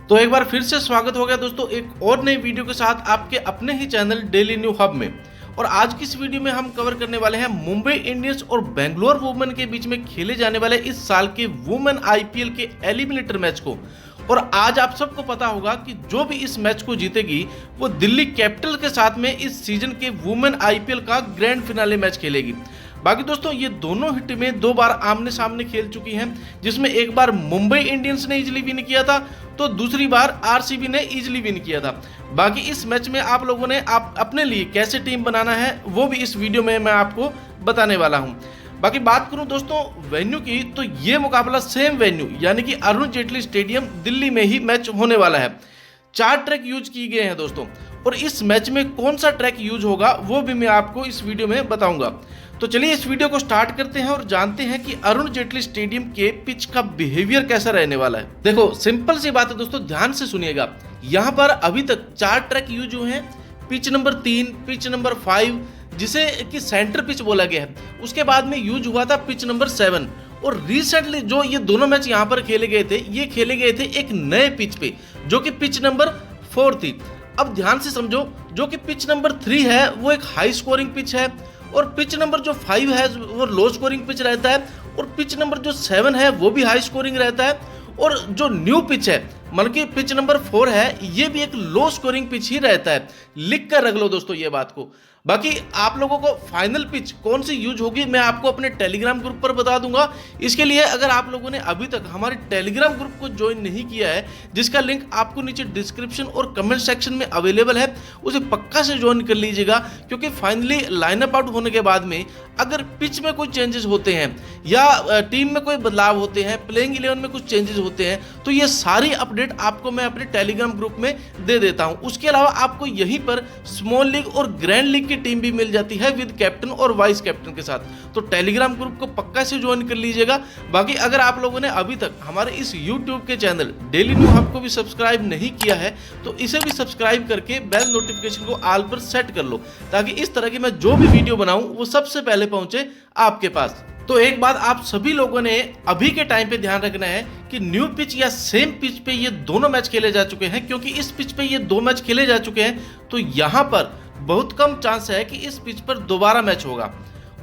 तो एक बार फिर से स्वागत हो गया दोस्तों एक और नई वीडियो के साथ आपके अपने ही चैनल डेली न्यू हब में। और आज की इस वीडियो में हम कवर करने वाले हैं मुंबई इंडियंस और बेंगलोर वुमेन के बीच में खेले जाने वाले इस साल के वुमेन आईपीएल के एलिमिनेटर मैच को। और आज आप सबको पता होगा कि जो भी इस मैच को जीतेगी वो दिल्ली कैपिटल के साथ में इस सीजन के वुमेन आईपीएल का ग्रैंड फिनाले मैच खेलेगी। बाकी दोस्तों ये दोनों ही टीमें दो बार आमने सामने खेल चुकी हैं, जिसमें एक बार मुंबई इंडियंस ने इजीली विन किया था तो दूसरी बार आरसीबी ने इजीली विन किया था। बाकी इस मैच में आप लोगों ने अपने लिए कैसे टीम बनाना है वो भी इस वीडियो में मैं आपको बताने वाला हूं। बाकी बात करूं दोस्तों वेन्यू की, तो ये मुकाबला सेम वेन्यू यानी कि अरुण जेटली स्टेडियम दिल्ली में ही मैच होने वाला है। 4 ट्रैक यूज किए गए हैं दोस्तों, और इस मैच में कौन सा ट्रैक यूज होगा वो भी मैं आपको इस वीडियो में बताऊंगा। तो चलिए इस वीडियो को स्टार्ट करते हैं और जानते हैं कि अरुण जेटली स्टेडियम के पिच का बिहेवियर कैसा रहने वाला है। देखो सिंपल सी बात है दोस्तों, ध्यान से सुनिएगा। यहाँ पर अभी तक 4 ट्रैक यूज हुए हैं। पिच नंबर 3, पिच नंबर 5 जिसे कि सेंटर पिच बोला गया है, उसके बाद में यूज हुआ था पिच नंबर 7। और रिसेंटली जो ये दोनों मैच यहाँ पर खेले गए थे, ये खेले गए थे एक नए पिच पे जो कि पिच नंबर 4 थी। अब ध्यान से समझो, जो कि पिच नंबर 3 है वो एक हाई स्कोरिंग पिच है, और पिच नंबर जो 5 है वो लो स्कोरिंग पिच रहता है, और पिच नंबर जो 7 है वो भी हाई स्कोरिंग रहता है, और जो न्यू पिच है मतलब कि पिच नंबर 4 है ये भी एक लो स्कोरिंग पिच ही रहता है। लिख कर रख लो दोस्तों ये बात को। बाकी आप लोगों को फाइनल पिच कौन सी यूज होगी मैं आपको अपने टेलीग्राम ग्रुप पर बता दूंगा। इसके लिए अगर आप लोगों ने अभी तक हमारे टेलीग्राम ग्रुप को ज्वाइन नहीं किया है, जिसका लिंक आपको नीचे डिस्क्रिप्शन और कमेंट सेक्शन में अवेलेबल है, उसे पक्का से ज्वाइन कर लीजिएगा। क्योंकि फाइनली लाइनअप आउट होने के बाद में अगर पिच में कोई चेंजेस होते हैं या टीम में कोई बदलाव होते हैं, प्लेइंग 11 में कुछ चेंजेस होते हैं, तो ये सारी अपडेट आपको मैं अपने टेलीग्राम ग्रुप में दे देता हूं। उसके अलावा आपको यहीं पर स्मॉल लीग और ग्रैंड लीग की टीम भी मिल जाती है विद कैप्टन और वाइस कैप्टन के साथ। तो टेलीग्राम ग्रुप को पक्का से ज्वाइन कर लीजिएगा। बाकी अगर आप लोगों ने अभी तक हमारे इस यूट्यूब के चैनल डेली न्यू हब को भी सब्सक्राइब नहीं किया है तो इसे भी सब्सक्राइब करके बेल नोटिफिकेशन को ऑल पर सेट कर लो, ताकि इस तरह की मैं जो भी वीडियो बनाऊं वो सबसे पहले पहुंचे आपके पास। तो एक बात आप सभी लोगों ने अभी के टाइम पे ध्यान रखना है कि न्यू पिच या सेम पिच पे ये दोनों मैच खेले जा चुके हैं। क्योंकि इस पिच पे ये 2 मैच खेले जा चुके हैं तो यहाँ पर बहुत कम चांस है कि इस पिच पर दोबारा मैच होगा,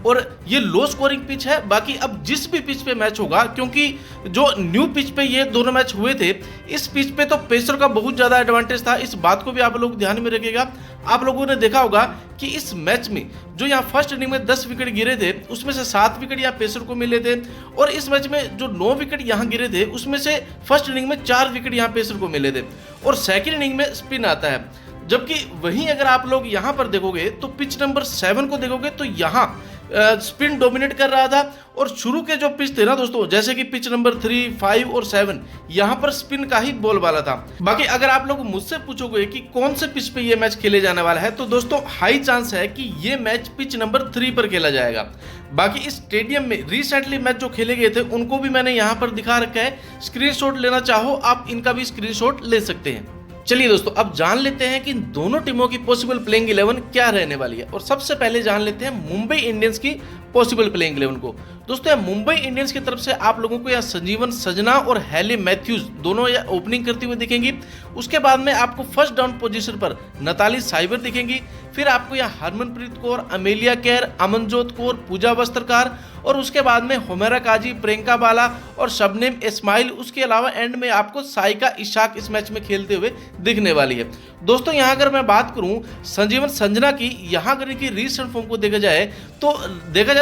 और ये लो स्कोरिंग पिच है। बाकी अब जिस भी पिच पे मैच होगा, क्योंकि जो न्यू पिच पे ये दोनों मैच हुए थे, इस पिच पे तो पेसर का बहुत ज़्यादा एडवांटेज था। इस बात को भी आप लोग ध्यान में रखिएगा। आप लोगों ने देखा होगा कि इस मैच में जो यहाँ फर्स्ट इनिंग में 10 विकेट गिरे थे, उसमें से 7 विकेट यहाँ पेसर को मिले थे, और इस मैच में जो 9 विकेट यहाँ गिरे थे उसमें से फर्स्ट इनिंग में 4 विकेट यहाँ पेसर को मिले थे, और सेकेंड इनिंग में स्पिन आता है। जबकि वहीं अगर आप लोग यहाँ पर देखोगे तो पिच नंबर 7 को देखोगे तो यहाँ स्पिन डोमिनेट कर रहा था, और शुरू के जो पिच थे ना दोस्तों, जैसे कि पिच नंबर 3, 5 और 7, यहाँ पर स्पिन का ही बोलबाला था। बाकी अगर आप लोग मुझसे पूछोगे कि कौन से पिच पे ये मैच खेले जाने वाला है, तो दोस्तों हाई चांस है कि ये मैच पिच नंबर 3 पर खेला जाएगा। बाकी इस स्टेडियम में रिसेंटली मैच जो खेले गए थे उनको भी मैंने यहाँ पर दिखा रखा है। स्क्रीनशॉट लेना चाहो आप इनका भी स्क्रीनशॉट ले सकते हैं। चलिए दोस्तों अब जान लेते हैं कि दोनों टीमों की पॉसिबल प्लेइंग 11 क्या रहने वाली है। और सबसे पहले जान लेते हैं मुंबई इंडियंस की पॉसिबल प्लेइंग 11 को। दोस्तों मुंबई इंडियंस की तरफ से आप लोगों को यहाँ संजीवन संजना और हैली मैथ्यूज दोनों यहाँ ओपनिंग करती हुई दिखेंगी। उसके बाद में आपको फर्स्ट डाउन पोजीशन पर नताली साइबर दिखेंगी। फिर आपको यहाँ हरमनप्रीत कौर, अमेलिया केर, अमनजोत कौर, पूजा वस्त्रकार, और उसके बाद में हुमैरा काजी, प्रियंका बाला और शबनम इस्माइल। उसके अलावा एंड में आपको साइका इशाक इस मैच में खेलते हुए दिखने वाली है। दोस्तों यहाँ अगर मैं बात करूँ संजीवन संजना की, यहाँ अगर इनकी रीसेंट फॉर्म को देखा जाए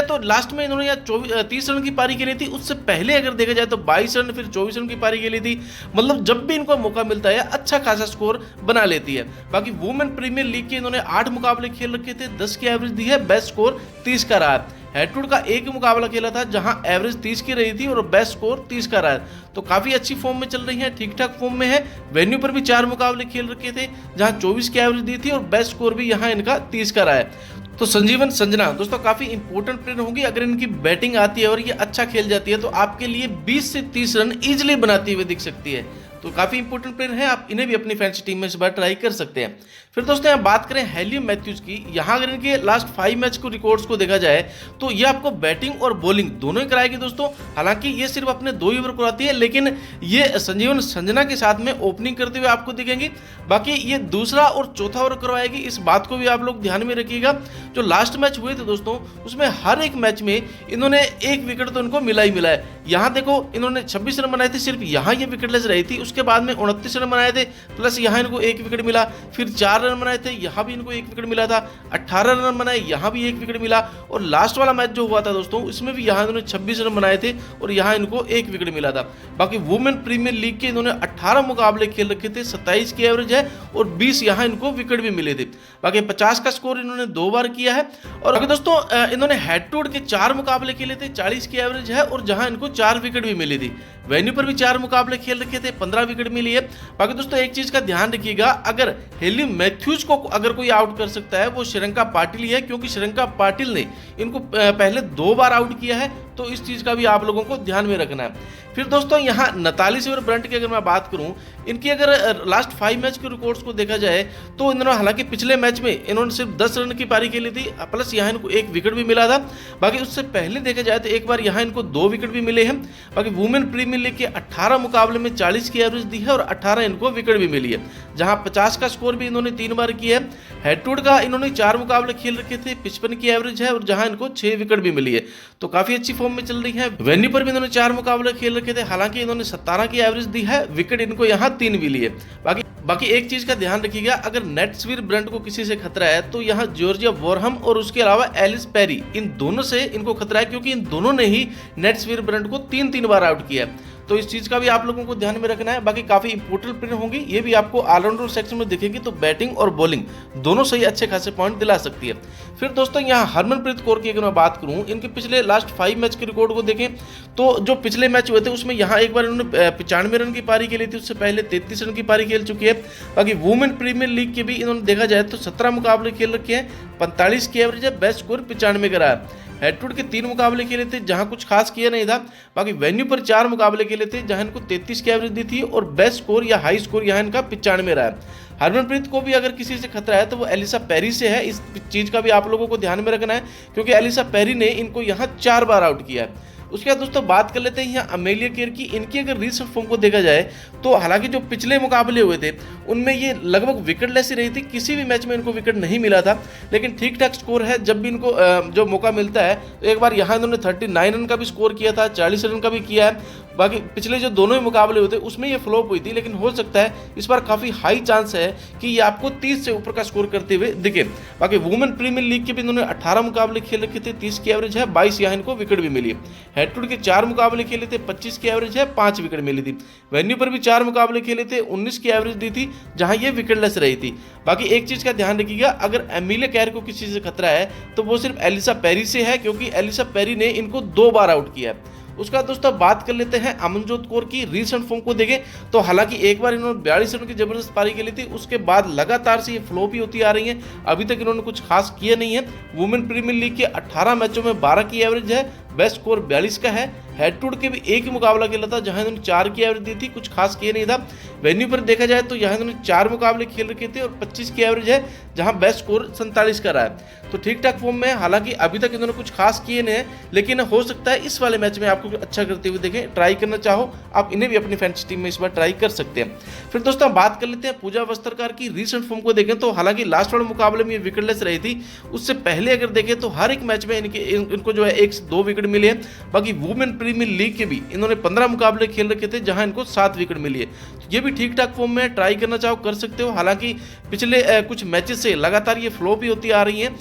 तो लास्ट में इन्होंने यहाँ 30 रन की पारी खेली थी। उससे पहले अगर देखा जाए तो 22 रन फिर 24 रन की पारी खेली थी। मतलब जब भी इनको मौका मिलता है अच्छा खासा स्कोर बना लेती है। बाकी वुमेन प्रीमियर लीग के इन्होंने 8 मुकाबले खेल रखे थे, 10 की एवरेज दी है, बेस्ट स्कोर 30 का रहा है। हेड टू हेड का एक ही मुकाबला खेला था जहां एवरेज 30 की रही थी और बेस्ट स्कोर 30 का रहा है। तो काफी अच्छी फॉर्म में चल रही है, ठीक ठाक फॉर्म में है। वेन्यू पर भी 4 मुकाबले खेल रखे थे जहां 24 की एवरेज दी थी और बेस्ट स्कोर भी यहां इनका 30 का रहा है। तो संजीवन संजना दोस्तों काफी इंपॉर्टेंट प्लेयर होंगी। अगर इनकी बैटिंग आती है और ये अच्छा खेल जाती है तो आपके लिए 20 से 30 रन इजिली बनाती हुई दिख सकती है। तो काफ़ी इंपॉर्टेंट प्लेयर है, आप इन्हें भी अपनी फैंसी टीम में इस बार ट्राई कर सकते हैं। फिर दोस्तों यहाँ बात करें हेलियम मैथ्यूज की, यहाँ अगर इनके लास्ट 5 मैच को रिकॉर्ड्स को देखा जाए तो ये आपको बैटिंग और बॉलिंग दोनों ही कराएगी दोस्तों। हालांकि ये सिर्फ अपने 2 ही ओवर कराती है, लेकिन ये संजीवन संजना के साथ में ओपनिंग करते हुए आपको दिखेंगी। बाकी ये दूसरा और चौथा ओवर करवाएगी, इस बात को भी आप लोग ध्यान में रखिएगा। जो लास्ट मैच हुए थे दोस्तों, उसमें हर एक मैच में इन्होंने एक विकेट तो इनको मिला ही मिला है। यहाँ देखो इन्होंने 26 रन बनाए थे, सिर्फ यहाँ ये विकेटलेस रही थी। उसके बाद में 29 रन बनाए थे, प्लस यहाँ इनको एक विकेट मिला। फिर 4 रन बनाए थे, यहाँ भी इनको एक विकेट मिला था। 18 रन बनाए, यहाँ भी एक विकेट मिला। और लास्ट वाला मैच जो हुआ था दोस्तों, इसमें भी यहाँ इन्होंने 26 रन बनाए थे और यहाँ इनको एक विकेट मिला था। बाकी वुमेन प्रीमियर लीग के इन्होंने 18 मुकाबले खेल रखे थे, 27 की एवरेज है और 20 यहाँ इनको विकेट भी मिले थे। बाकी 50 का स्कोर इन्होंने 2 बार किया है। और बाकी दोस्तों इन्होंने हेड टू हेड के 4 मुकाबले खेले थे, 40 की एवरेज है और जहां इनको 4 विकेट भी मिली थी। वेन्यू पर भी 4 मुकाबले खेल रखे थे, 15 विकेट मिली है। बाकी दोस्तों एक चीज का ध्यान रखिएगा, अगर हेलियम मैथ्यूज को अगर कोई आउट कर सकता है वो श्रीलंका पाटिल ही है, क्योंकि श्रीलंका पाटिल ने इनको पहले 2 बार आउट किया है। तो इस चीज का भी आप लोगों को ध्यान में रखना है। फिर दोस्तों यहाँ नताली सिवर ब्रंट की अगर मैं बात करूं, इनकी अगर लास्ट 5 मैच के रिकॉर्ड्स को देखा जाए तो इन्होंने हालांकि पिछले मैच में इन्होंने सिर्फ 10 रन की पारी खेली थी, प्लस यहाँ इनको एक विकेट भी मिला था। बाकी उससे पहले देखा जाए तो एक बार यहाँ इनको 2 विकेट भी मिले हैं। बाकी वुमेन प्रीमियर लीग के 18 मुकाबले में 40 की एवरेज दी है और 18 इनको विकेट भी मिली है, जहां 50 का स्कोर भी इन्होंने 3 बार किया है। हेड टू हेड का इन्होंने 4 मुकाबले खेल रखे थे, 55 की एवरेज है और जहां इनको 6 विकेट भी मिली है। तो काफी अच्छी फॉर्म में चल रही है। वेन्यू पर भी इन्होंने 4 मुकाबले खेल रखे थे, हालांकि इन्होंने 17 की एवरेज दी है, विकेट इनको यहाँ 3 मिली है। बाकी एक चीज का ध्यान रखिएगा, अगर नेट्सविर ब्रंट को किसी से खतरा है तो यहाँ जॉर्जिया वॉरहम और उसके अलावा एलिस पेरी, इन दोनों से इनको खतरा है, क्योंकि इन दोनों ने ही नेट्सविर ब्रंट को 3 बार आउट किया है। तो इस चीज का भी आप लोगों को ध्यान में रखना है। बाकी काफी इंपोर्टेंट प्लेयर होंगी, ये भी आपको ऑलराउंडर सेक्शन में दिखेगी, तो बैटिंग और बॉलिंग दोनों से ही अच्छे खासे पॉइंट दिला सकती है। फिर दोस्तों यहाँ हरमनप्रीत कौर की अगर मैं बात करूं, इनके पिछले लास्ट 5 मैच के रिकॉर्ड को देखें तो जो पिछले मैच हुए थे उसमें यहाँ एक बार इन्होंने 95 रन की पारी खेली थी, उससे पहले 33 रन की पारी खेल चुकी है। बाकी वुमेन प्रीमियर लीग के भी इन्होंने देखा जाए तो 17 मुकाबले खेल रखे हैं, 45 की एवरेज है, बेस्ट स्कोर 95 का रहा है। हेड टू हेड के 3 मुकाबले खेले थे, जहां कुछ खास किया नहीं था। बाकी वेन्यू पर 4 मुकाबले खेले थे, जहां इनको 33 की एवरेज दी थी और बेस्ट स्कोर या हाई स्कोर यहाँ इनका 95 रहा है। हरमनप्रीत को भी अगर किसी से खतरा है तो वो एलिसा पेरी से है, इस चीज का भी आप लोगों को ध्यान में रखना है, क्योंकि एलिसा पेरी ने इनको यहाँ 4 बार आउट किया है। उसके बाद दोस्तों बात कर लेते हैं यहाँ अमेलिया केयर की। इनकी अगर रीसेंट फॉर्म को देखा जाए तो हालांकि जो पिछले मुकाबले हुए थे उनमें ये लगभग विकेटलेस ही रही थी, किसी भी मैच में इनको विकेट नहीं मिला था, लेकिन ठीक ठाक स्कोर है। जब भी इनको जो मौका मिलता है तो एक बार यहाँ इन्होंने 39 रन का भी स्कोर किया था, 40 रन का भी किया है। बाकी पिछले जो दोनों ही मुकाबले हुए थे उसमें ये फ्लॉप हुई थी, लेकिन हो सकता है इस बार काफ़ी हाई चांस है कि ये आपको 30 से ऊपर का स्कोर करते हुए दिखे। बाकी वुमेन प्रीमियर लीग के भी इन्होंने 18 मुकाबले खेल रखे थे, 30 की एवरेज है, 22 यहाँ इनको विकेट भी मिली। हेड टू हेड के 4 मुकाबले खेले थे, 25 की एवरेज है, 5 विकेट मिली थी। वेन्यू पर भी 4 मुकाबले खेले थे, 19 की एवरेज दी थी, जहां ये विकेटलेस रही थी। बाकी एक चीज का ध्यान रखिएगा, अगर एमिलिया केयर को किसी से खतरा है तो वो सिर्फ एलिसा पेरी से है, क्योंकि एलिसा पेरी ने इनको 2 बार आउट किया है। उसका दोस्तों बात कर लेते हैं अमनजोत कौर की। रीसेंट फॉर्म को देखें तो हालांकि एक बार इन्होंने 42 रन की जबरदस्त पारी खेली थी, उसके बाद लगातार से ये फ्लॉप ही होती आ रही है, अभी तक इन्होंने कुछ खास किया नहीं है। वुमेन प्रीमियर लीग के 18 मैचों में 12 की एवरेज है, बेस्ट स्कोर 42 का है। हेड टू हेड के भी एक ही मुकाबला खेला था, जहां इन्होंने 4 की एवरेज दी थी, कुछ खास किया नहीं था। वेन्यू पर देखा जाए तो यहाँ इन्होंने 4 मुकाबले खेल रखे थे और 25 की एवरेज है, जहां बेस्ट स्कोर 47 का रहा है। तो ठीक ठाक फॉर्म में, हालांकि अभी तक इन्होंने कुछ खास किए नहीं है, लेकिन हो सकता है इस वाले मैच में आपको अच्छा करते हुए देखें। ट्राई करना चाहो आप इन्हें भी अपनी फैंसी टीम में इस बार ट्राई कर सकते हैं। फिर दोस्तों हम बात कर लेते हैं पूजा वस्त्रकार की। रीसेंट फॉर्म को देखें तो हालांकि लास्ट वाले मुकाबले में ये विकेटलेस रही थी, उससे पहले अगर देखें तो हर एक मैच में इनको जो है 1 से 2 विकेट मिले हैं। बाकी वुमेन प्रीमियर लीग के भी इन्होंने 15 मुकाबले खेल रखे थे, जहां इनको 7 विकेट मिली है। तो ये भी ठीक ठाक फॉर्म में, ट्राई करना चाहो कर सकते हो। हालांकि पिछले कुछ मैचेस से लगातार ये फ्लॉप ही होती आ रही है,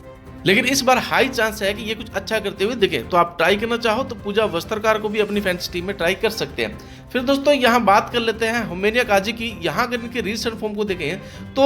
लेकिन इस बार हाई चांस है कि ये कुछ अच्छा करते हुए दिखे। तो आप ट्राई करना चाहो तो पूजा वस्त्रकार को भी अपनी फैंसी टीम में ट्राई कर सकते हैं। फिर दोस्तों यहाँ बात कर लेते हैं हुमैनिया काजी की। यहाँ अगर इनके रीसेंट फॉर्म को देखें तो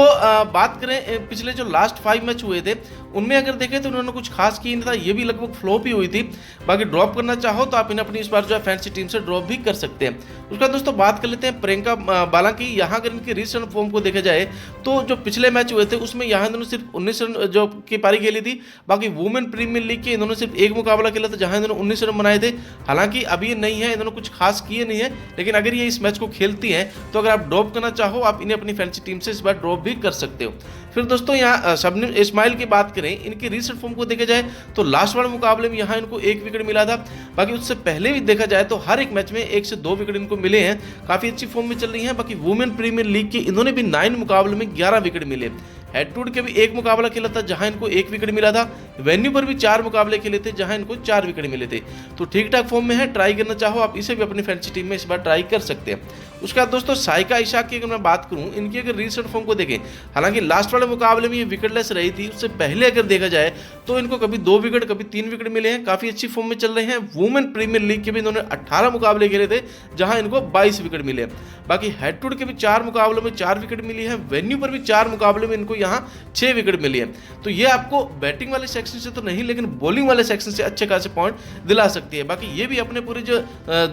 बात करें पिछले जो लास्ट 5 मैच हुए थे उनमें अगर देखें तो उन्होंने कुछ खास किया नहीं था, ये भी लगभग फ्लॉप ही हुई थी। बाकी ड्रॉप करना चाहो तो आप इन्हें अपनी इस बार जो है फैंसी टीम से ड्रॉप भी कर सकते हैं। उसका दोस्तों बात कर लेते हैं प्रियंका बाला की। यहाँ अगर इनके रीसेंट फॉर्म को देखा जाए तो जो पिछले मैच हुए थे उसमें यहाँ इन्होंने सिर्फ 19 रन जो की पारी खेली थी, बाकी वुमेन प्रीमियर लीग के इन्होंने सिर्फ एक मुकाबला खेला था जहां इन्होंने 19 रन बनाए थे। हालांकि अभी ये नहीं है, इन्होंने कुछ खास किए नहीं है, लेकिन अगर ये इस मैच को खेलती हैं तो अगर आप ड्रॉप करना चाहो आप इन्हें अपनी फैंसी टीम से इस बार ड्रॉप भी कर सकते हो। फिर दोस्तों यहाँ शबनम इस्माइल की बात करें, इनकी रीसेंट फॉर्म को देखा जाए तो लास्ट वाले मुकाबले में यहाँ इनको 1 विकेट मिला था। बाकी उससे पहले भी देखा जाए तो हर एक मैच में 1 से 2 विकेट इनको मिले हैं, काफी अच्छी फॉर्म में चल रही हैं। बाकी वुमेन प्रीमियर लीग के इन्होंने भी 9 मुकाबले में 11 विकेट मिले। हेड टू हेड के भी 1 मुकाबला खेला था जहां इनको 1 विकेट मिला था। वेन्यू पर भी 4 मुकाबले खेले थे जहां इनको 4 विकेट मिले थे। तो ठीक ठाक फॉर्म में है, ट्राई करना चाहो आप इसे भी अपनी फैंसी टीम में इस बार ट्राई कर सकते हैं। उसके बाद दोस्तों साइका इशाक की अगर मैं बात करूं, इनकी अगर रीसेंट फॉर्म को देखें, हालांकि लास्ट वाले मुकाबले में ये विकेटलेस रही थी, उससे पहले अगर देखा जाए तो इनको कभी 2 विकेट कभी 3 विकेट मिले हैं, काफी अच्छी फॉर्म में चल रहे हैं। वुमेन प्रीमियर लीग के भी इन्होंने 18 मुकाबले खेले थे जहां इनको 22 विकेट मिले। बाकी हेड टू हेड के भी 4 मुकाबलों में 4 विकेट मिली है। वेन्यू पर भी 4 मुकाबले में इनको यहाँ 6 विकेट मिली है। तो ये आपको बैटिंग वाले सेक्शन से तो नहीं, लेकिन बॉलिंग वाले सेक्शन से अच्छे खासे पॉइंट दिला सकती है। बाकी ये भी अपने पूरे जो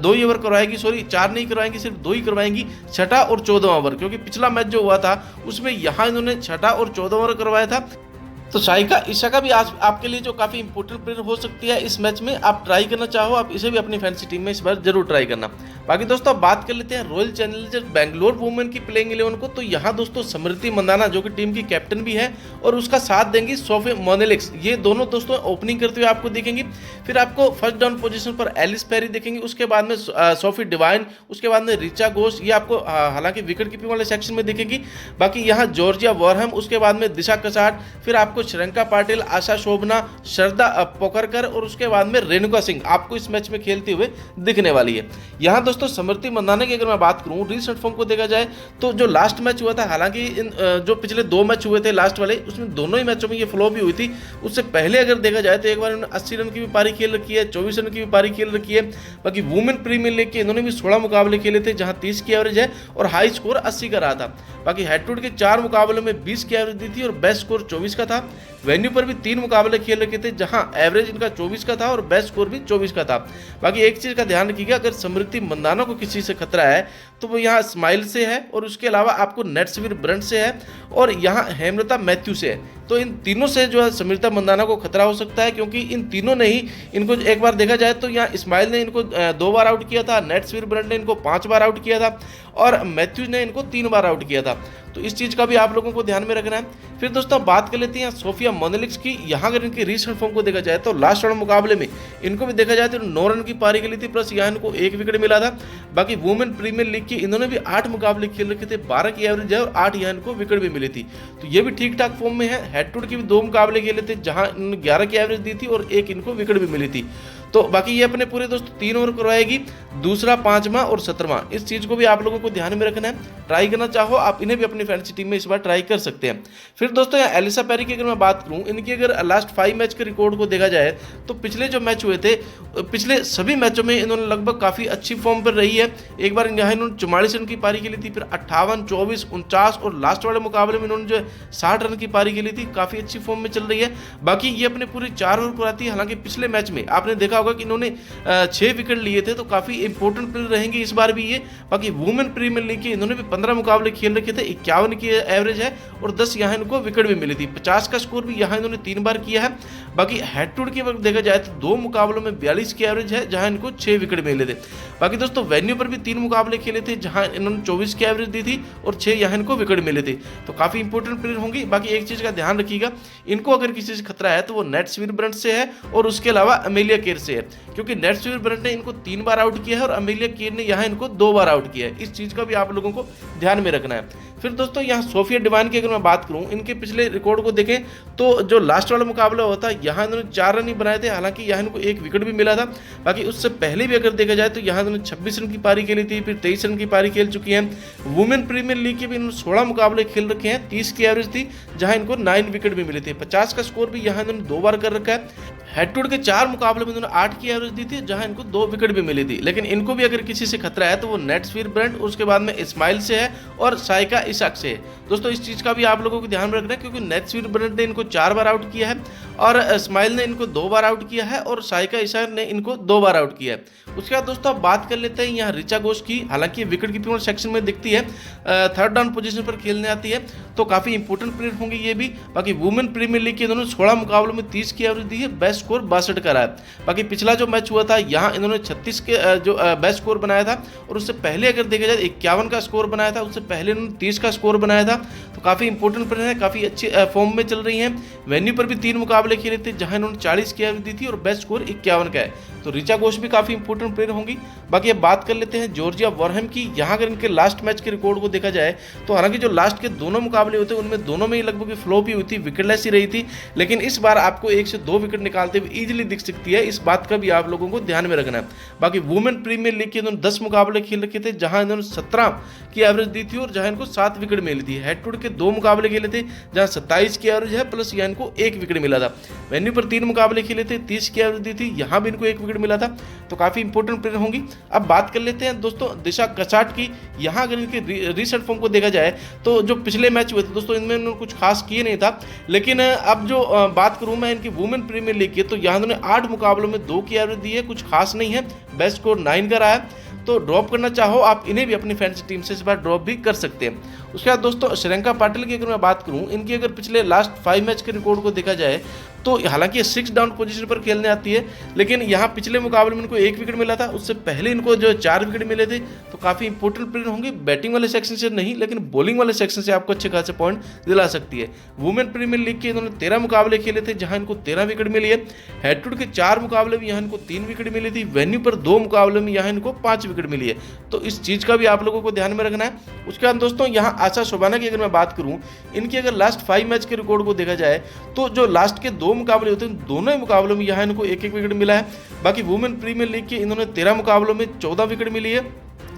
2 ही ओवर करवाएगी, सॉरी 4 नहीं करवाएंगी, सिर्फ 2 ही करवाएंगी, 6ठा और 14वां ओवर, क्योंकि पिछला मैच जो हुआ था उसमें यहाँ इन्होंने 6ठा और 14वां ओवर करवाया था। तो साइका इशाका भी आज आपके लिए जो काफी इंपॉर्टेंट प्लेयर हो सकती है इस मैच में, आप ट्राई करना चाहो आप इसे भी अपनी फैंसी टीम में इस बार जरूर ट्राई करना। बाकी दोस्तों बात कर लेते हैं रॉयल चैलेंजर्स बेंगलोर वुमेन की प्लेइंग 11 को। तो यहाँ दोस्तों स्मृति मंदाना जो कि टीम की कैप्टन भी है और उसका साथ देंगी सोफी मोनेलिक्स, ये दोनों दोस्तों ओपनिंग करते हुए आपको दिखेंगी। फिर आपको फर्स्ट डाउन पोजीशन पर एलिस पेरी दिखेंगी, उसके बाद में सोफी डिवाइन, उसके बाद में रिचा घोष, ये आपको हालांकि विकेट कीपिंग वाले सेक्शन में दिखेगी। बाकी यहाँ जॉर्जिया वॉरहम, उसके बाद में दिशा कसाट, फिर आपको श्रृंका पाटिल, आशा शोभना, श्रद्धा पोकरकर और उसके बाद में रेणुका सिंह आपको इस मैच में खेलते हुए दिखने वाली है। यहाँ दोस्तों स्मृति मंदाना की अगर मैं बात करूं, रीसेंट फॉर्म को देखा जाए तो जो लास्ट मैच हुआ था, हालांकि जो पिछले 2 मैच हुए थे लास्ट वाले, उसमें दोनों ही मैचों में ये फ्लॉप भी हुई थी। उससे पहले अगर देखा जाए तो एक बार इन्होंने 80 रन की भी पारी खेल रखी है, 24 रन की भी पारी खेल रखी है। बाकी वुमेन प्रीमियर लीग के इन्होंने भी 16 मुकाबले खेले थे जहां 30 की एवरेज है और हाई स्कोर 80 का रहा था। बाकी हेड टू हेड के 4 मुकाबलों में 20 की एवरेज दी थी और बेस्ट स्कोर 24 का था। वेन्यू पर भी 3 मुकाबले खेल रखे थे जहां एवरेज इनका 24 का था और बेस्ट स्कोर भी 24 का था। बाकी एक चीज का ध्यान रखिएगा, अगर स्मृति मंदाना को किसी से खतरा है तो वो यहाँ स्माइल से है और उसके अलावा आपको नेट्सवीर ब्रंट से है और यहाँ हेमलता मैथ्यू से है। तो इन तीनों से जो है स्मृति मंदाना को खतरा हो सकता है, क्योंकि इन तीनों ने ही इनको एक बार देखा जाए तो यहाँ इस्माइल ने इनको 2 बार आउट किया था, नेट्सवीर ब्रंट ने इनको 5 बार आउट किया था और मैथ्यूज ने इनको 3 बार आउट किया था। तो इस चीज़ का भी आप लोगों को ध्यान में रखना है। फिर दोस्तों बात कर लेते हैं सोफिया मोनेलिक्स की। यहाँ अगर इनकी रीसेंट फॉर्म को देखा जाए तो लास्ट वाले मुकाबले में इनको भी देखा जाए तो 9 रन की पारी खेली थी, प्लस यहाँ इनको 1 विकेट मिला था। बाकी वुमेन प्रीमियर लीग की इन्होंने भी 8 मुकाबले खेल रखे थे, 12 की एवरेज है और 8 यहाँ इनको विकेट भी मिली थी। तो ये भी ठीक ठाक फॉर्म में है। हेड टू हेड की भी 2 मुकाबले खेले थे जहाँ इन्होंने 11 की एवरेज दी थी और 1 इनको विकेट भी मिली थी। तो बाकी ये अपने पूरे दोस्तों 3 ओवर करवाएगी, दूसरा, 5वां और 17वां। इस चीज़ को भी आप लोगों को ध्यान में रखना है। ट्राई करना चाहो आप इन्हें भी अपनी फैंसी टीम में इस बार ट्राई कर सकते हैं। फिर दोस्तों यहाँ एलिसा पेरी की अगर मैं बात करूँ, इनकी अगर लास्ट 5 मैच के रिकॉर्ड को देखा जाए तो पिछले जो मैच हुए थे, पिछले सभी मैचों में इन्होंने लगभग काफ़ी अच्छी फॉर्म पर रही है। एक बार यहाँ इन्होंने 44 रन की पारी खेली थी, फिर 58, 24, 49 और लास्ट वाले मुकाबले में इन्होंने जो 60 रन की पारी खेली थी। काफ़ी अच्छी फॉर्म में चल रही है। बाकी ये अपने पूरे 4 ओवर कराती है। हालांकि पिछले मैच में आपने देखा होगा कि इन्होंने 6 विकेट लिए थे, तो काफ़ी इंपॉर्टेंट प्लेयर रहेंगे इस बार भी ये। बाकी वुमेन प्रीमियर लीग के इन्होंने भी 15 मुकाबले खेल रखे थे, 51 की एवरेज है और 10 यहाँ इनको विकेट भी मिली थी। 50 का स्कोर भी यहाँ इन्होंने 3 बार किया है। बाकी हेड टू हेड के वक्त देखा जाए तो 2 मुकाबलों में 42 की एवरेज है जहाँ इनको 6 विकेट मिले थे। बाकी दोस्तों वेन्यू पर भी 3 मुकाबले खेले थे जहाँ इन्होंने 24 की एवरेज दी थी और 6 यहाँ इनको विकेट मिले थे। तो काफ़ी इंपॉर्टेंट प्लेयर होंगी। बाकी एक चीज़ का ध्यान रखिएगा, इनको अगर किसी से खतरा है तो वो नेट्सवीर ब्रंट से है और उसके अलावा अमेलिया केर से है, क्योंकि नेट्सवीर ब्रंट ने इनको 3 बार आउट किया है और अमेलिया केर ने यहाँ इनको 2 बार आउट किया है। इस चीज़ का भी आप लोगों को ध्यान में रखना है। फिर दोस्तों यहाँ सोफिया डिवाइन की अगर मैं बात करूँ, इनके पिछले रिकॉर्ड को देखें तो जो लास्ट वाला मुकाबला हुआ था यहाँ इन्होंने 4 रन ही बनाए थे। हालांकि यहाँ इनको 1 विकेट भी मिला था। बाकी उससे पहले भी अगर देखा जाए तो यहाँ इन्होंने 26 रन की पारी खेली थी, फिर 23 रन की पारी खेल चुकी हैं। वुमेन प्रीमियर लीग के भी इन्होंने 16 मुकाबले खेल रखे हैं, 30 की एवरेज थी जहाँ इनको 9 विकेट भी मिले थे। 50 का स्कोर भी यहाँ इन्होंने 2 बार कर रखा है। हेड टू हेड के 4 मुकाबले में इन्होंने 8 की एवरेज दी थी जहां इनको 2 विकेट भी मिली थी। लेकिन इनको भी अगर किसी से खतरा है तो वो नेट्सवीर ब्रंट, उसके बाद में इस्माइल से है और साइका इशाक से है। दोस्तों इस चीज़ का भी आप लोगों को ध्यान रखना है, क्योंकि नेट्सवीर ब्रंट ने इनको 4 बार आउट किया है और स्माइल ने इनको 2 बार आउट किया है और साइका इशार ने इनको 2 बार आउट किया है। उसके बाद दोस्तों अब बात कर लेते हैं यहाँ ऋचा घोष की। हालांकि विकेट कीपिंग सेक्शन में दिखती है, थर्ड डाउन पोजीशन पर खेलने आती है, तो काफ़ी इंपॉर्टेंट प्लेयर होंगे ये भी। बाकी वुमेन प्रीमियर लीग के इन्होंने 16 मुकाबलों में 30 की एवरेज दी है, बेस्ट स्कोर 62 का रहा है। बाकी पिछला जो मैच हुआ था यहाँ इन्होंने 36 के जो बेस्ट स्कोर बनाया था, और उससे पहले अगर देखा जाए 51 का स्कोर बनाया था, उससे पहले इन्होंने 30 का स्कोर बनाया था। तो काफ़ी इंपॉर्टेंट प्लेयर है, काफ़ी अच्छे फॉर्म में चल रही हैं। वेन्यू पर भी 3 मुकाबले खेले थे जहां इन्होंने 40 की एवरेज दी थी और बेस्ट स्कोर 51 का है। तो ऋचा घोष भी काफ़ी इंपॉर्टेंट प्लेयर होंगी। बाकी अब बात कर लेते हैं जॉर्जिया वॉरहम की। यहाँ अगर इनके लास्ट मैच के रिकॉर्ड को देखा जाए तो हालांकि जो लास्ट के दोनों मुकाबले होते हैं उनमें दोनों में ही लगभग फ्लॉप ही हुई थी, विकेटलेस ही रही थी, लेकिन इस बार आपको 1 से 2 विकेट निकालते हुए ईजिली दिख सकती है। इस बात का भी आप लोगों को ध्यान में रखना है। बाकी वुमेन प्रीमियर लीग के इन्होंने 10 मुकाबले खेल रखे थे जहां इन्होंने 17 की एवरेज दी थी और जहां इनको 7 विकेट मिली थी। हेड टू हेड के 2 मुकाबले खेले थे जहां 27 की एवरेज है, प्लस यहाँ इनको 1 विकेट मिला था। वेन्यू पर 3 मुकाबले खेले थे, 30 की एवरेज दी थी, यहाँ भी इनको 1 विकेट मिला था। तो काफ़ी इंपॉर्टेंट प्लेयर होंगी। अब बात कर लेते हैं दोस्तों दिशा कसाट की। यहाँ अगर इनके रीसेंट फॉर्म को देखा जाए तो जो पिछले मैच हुए थे दोस्तों इनमें उन्होंने कुछ खास किए नहीं था, लेकिन अब जो बात करूँ मैं इनकी वुमेन प्रीमियर लीग की, तो यहाँ उन्होंने 8 मुकाबलों में 2 की एवरेज दी है, कुछ खास नहीं है, बेस्ट स्कोर 9 का रहा है। तो ड्रॉप करना चाहो आप इन्हें भी अपनी फैंसी टीम से इस बार ड्रॉप भी कर सकते हैं। उसके बाद दोस्तों श्रेयंका पाटिल की अगर मैं बात करूं, इनकी अगर पिछले लास्ट 5 मैच के रिकॉर्ड को देखा जाए तो हालांकि ये 6 डाउन पोजीशन पर खेलने आती है, लेकिन यहाँ पिछले मुकाबले में इनको 1 विकेट मिला था, उससे पहले इनको जो 4 विकेट मिले थे। तो काफ़ी इंपॉर्टेंट प्लेयर होंगे। बैटिंग वाले सेक्शन से नहीं, लेकिन बॉलिंग वाले सेक्शन से आपको अच्छे खासे पॉइंट दिला सकती है। वुमेन प्रीमियर लीग के इन्होंने 13 मुकाबले खेले थे जहाँ इनको 13 विकेट मिली है। हेड टू हेड के 4 मुकाबले में यहाँ इनको 3 विकेट मिली थी। वेन्यू पर 2 मुकाबले में यहाँ इनको 5 विकेट मिली है। तो इस चीज़ का भी आप लोगों को ध्यान में रखना है। उसके बाद दोस्तों यहाँ आशा शोभाना की अगर मैं बात करूँ, इनकी अगर लास्ट 5 मैच के रिकॉर्ड को देखा जाए तो जो लास्ट के 2 मुकाबले होते हैं दोनों ही मुकाबलों में यहाँ इनको 1-1 विकेट मिला है। बाकी वुमेन प्रीमियर लीग के इन्होंने 13 मुकाबलों में 14 विकेट मिली है।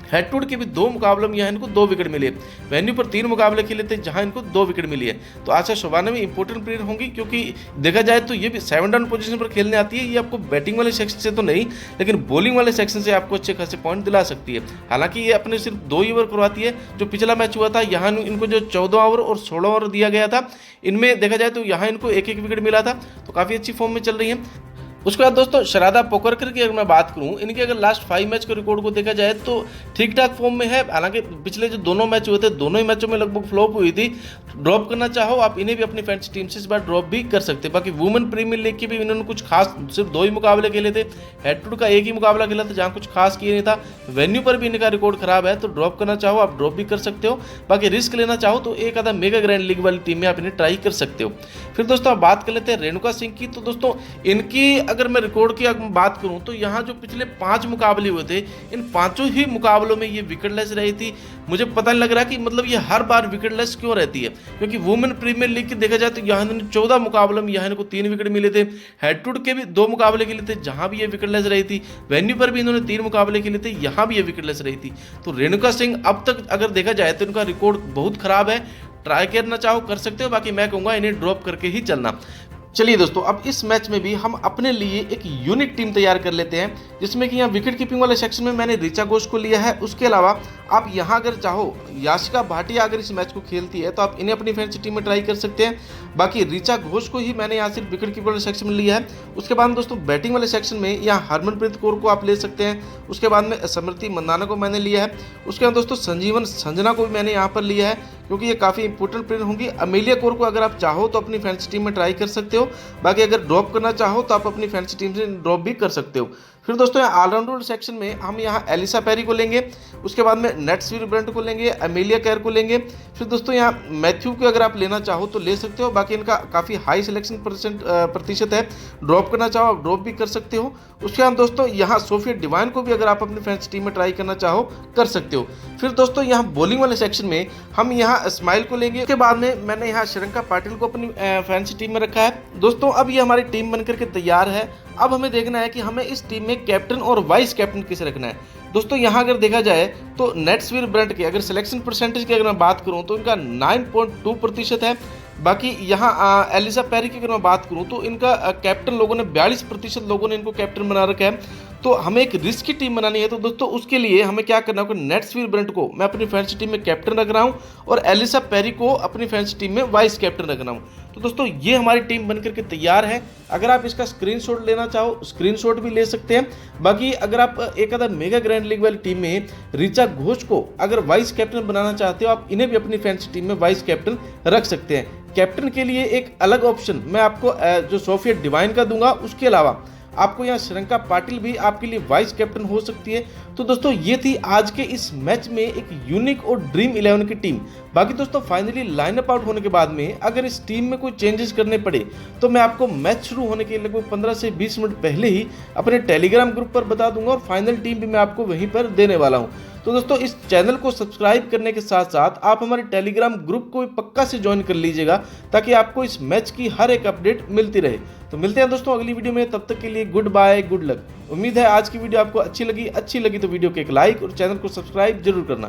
हेड टू हेड के भी 2 मुकाबलों में यहाँ इनको 2 विकेट मिले। वेन्यू पर 3 मुकाबले खेले थे जहां इनको 2 विकेट मिली है। तो आशा शोभाना भी इंपॉर्टेंट प्लेयर होंगी, क्योंकि देखा जाए तो ये भी 7 डाउन पोजीशन पर खेलने आती है। ये आपको बैटिंग वाले सेक्शन से तो नहीं, लेकिन बॉलिंग वाले सेक्शन से आपको अच्छे खासे पॉइंट दिला सकती है। हालांकि ये अपने सिर्फ 2 ही ओवर करवाती है। जो पिछला मैच हुआ था यहाँ इनको जो 14 ओवर और 16 ओवर दिया गया था, इनमें देखा जाए तो यहाँ इनको 1-1 विकेट मिला था। तो काफ़ी अच्छी फॉर्म में चल रही है। उसके बाद दोस्तों श्राद्धा पोकरकर की अगर मैं बात करूं, इनके अगर लास्ट 5 मैच के रिकॉर्ड को देखा जाए तो ठीक ठाक फॉर्म में है। हालांकि पिछले जो दोनों मैच हुए थे दोनों ही मैचों में लगभग फ्लॉप हुई थी। ड्रॉप करना चाहो आप इन्हें भी अपनी फैंसी टीम से इस बार ड्रॉप भी कर सकते हैं। बाकी वुमेन प्रीमियर लीग की भी इन्होंने कुछ खास सिर्फ 2 ही मुकाबले खेले थे। हेड टू हेड का 1 ही मुकाबला खेला था जहाँ कुछ खास किए नहीं था। वेन्यू पर भी इनका रिकॉर्ड खराब है, तो ड्रॉप करना चाहो आप ड्रॉप भी कर सकते हो। बाकी रिस्क लेना चाहो तो एक आधा मेगा ग्रैंड लीग वाली टीम में आप इन्हें ट्राई कर सकते हो। फिर दोस्तों आप बात कर लेते हैं रेणुका सिंह की। तो दोस्तों इनकी अगर मैं रिकॉर्ड की बात करूं तो यहाँ जो पिछले 5 मुकाबले हुए थे, इन 5 ही मुकाबलों में ये विकेटलेस रही थी। मुझे पता नहीं लग रहा कि मतलब ये हर बार विकेटलेस क्यों रहती है, क्योंकि वुमेन प्रीमियर लीग की देखा जाए तो यहाँ 14 मुकाबलों में यहाँ इनको 3 विकेट मिले थे। हेड टू हेड के भी 2 मुकाबले खेले थे जहाँ भी ये विकेटलेस रही थी। वेन्यू पर भी इन्होंने 3 मुकाबले खेले थे, यहाँ भी ये विकेटलेस रही थी। तो रेणुका सिंह अब तक अगर देखा जाए तो इनका रिकॉर्ड बहुत खराब है। ट्राई करना चाहो कर सकते हो, बाकी मैं कहूँगा इन्हें ड्रॉप करके ही चलना। चलिए दोस्तों अब इस मैच में भी हम अपने लिए एक यूनिक टीम तैयार कर लेते हैं, जिसमें कि यहाँ विकेट कीपिंग वाले सेक्शन में मैंने ऋचा घोष को लिया है। उसके अलावा आप यहाँ अगर चाहो याशिका भाटिया अगर इस मैच को खेलती है तो आप इन्हें अपनी फैंसी टीम में ट्राई कर सकते हैं। बाकी ऋचा घोष को ही मैंने यहाँ सिर्फ विकेट कीपर वाले सेक्शन में लिया है। उसके बाद दोस्तों बैटिंग वाले सेक्शन में यहाँ हरमनप्रीत कौर को आप ले सकते हैं। उसके बाद में स्मृति मंदाना को मैंने लिया है। उसके बाद दोस्तों संजीवन संजना को भी मैंने यहाँ पर लिया है, क्योंकि ये काफ़ी इंपॉर्टेंट प्लेयर होंगी। अमेलिया कौर को अगर आप चाहो तो अपनी फैंसी टीम में ट्राई कर सकते हो। बाकी अगर ड्रॉप करना चाहो तो आप अपनी फैंसी टीम से ड्रॉप भी कर सकते हो। फिर दोस्तों ऑलराउंडर सेक्शन में हम यहाँ एलिसा पेरी को लेंगे। उसके बाद में नेट्सवीर ब्रंट को लेंगे, अमेलिया कैर को लेंगे। फिर दोस्तों यहाँ मैथ्यू को अगर आप लेना चाहो तो ले सकते हो। बाकी इनका काफ़ी हाई सिलेक्शन प्रतिशत है, ड्रॉप करना चाहो आप ड्रॉप भी कर सकते हो। उसके बाद दोस्तों यहाँ सोफिया डिवाइन को भी अगर आप अपनी फैंसी टीम में ट्राई करना चाहो कर सकते हो। फिर दोस्तों यहाँ बॉलिंग वाले सेक्शन में हम यहाँ स्माइल को लेंगे। उसके बाद में मैंने यहाँ श्रेयंका पाटिल को अपनी फैंसी टीम में रखा है। दोस्तों अब ये हमारी टीम बनकर के तैयार है। अब हमें देखना है कि हमें इस टीम में कैप्टन और वाइस कैप्टन किसे रखना है। दोस्तों यहाँ अगर देखा जाए तो नेट्सवीर ब्रंट के अगर सिलेक्शन परसेंटेज की अगर मैं बात करूँ तो इनका 9.2% है। बाकी यहाँ एलिसा पेरी की अगर मैं बात करूँ तो इनका कैप्टन लोगों ने 42% लोगों ने इनको कैप्टन बना रखा है। तो हमें एक रिस्क की टीम बनानी है, तो दोस्तों उसके लिए हमें क्या करना होगा, नेट्सवीर ब्रंट को मैं अपनी फैंसी टीम में कैप्टन रख रहा हूँ और एलिसा पेरी को अपनी फैंसी टीम में वाइस कैप्टन रख रहा हूँ। तो दोस्तों ये हमारी टीम बनकर के तैयार है। अगर आप इसका स्क्रीनशॉट लेना चाहो स्क्रीनशॉट भी ले सकते हैं। बाकी अगर आप एक अदर मेगा ग्रैंड लीग वाली टीम में ऋचा घोष को अगर वाइस कैप्टन बनाना चाहते हो, आप इन्हें भी अपनी फैंसी टीम में वाइस कैप्टन रख सकते हैं। कैप्टन के लिए एक अलग ऑप्शन मैं आपको जो सोफिया डिवाइन का दूंगा, उसके अलावा आपको यहाँ श्रीलंका पाटिल भी आपके लिए वाइस कैप्टन हो सकती है। तो दोस्तों ये थी आज के इस मैच में एक यूनिक और ड्रीम 11 की टीम। बाकी दोस्तों फाइनली लाइनअप आउट होने के बाद में अगर इस टीम में कोई चेंजेस करने पड़े तो मैं आपको मैच शुरू होने के लगभग 15 से 20 मिनट पहले ही अपने टेलीग्राम ग्रुप पर बता दूंगा और फाइनल टीम भी मैं आपको वहीं पर देने वाला हूं। तो दोस्तों इस चैनल को सब्सक्राइब करने के साथ साथ आप हमारे टेलीग्राम ग्रुप को भी पक्का से ज्वाइन कर लीजिएगा ताकि आपको इस मैच की हर एक अपडेट मिलती रहे। तो मिलते हैं दोस्तों अगली वीडियो में, तब तक के लिए गुड बाय, गुड लक। उम्मीद है आज की वीडियो आपको अच्छी लगी तो वीडियो को एक लाइक और चैनल को सब्सक्राइब जरूर करना।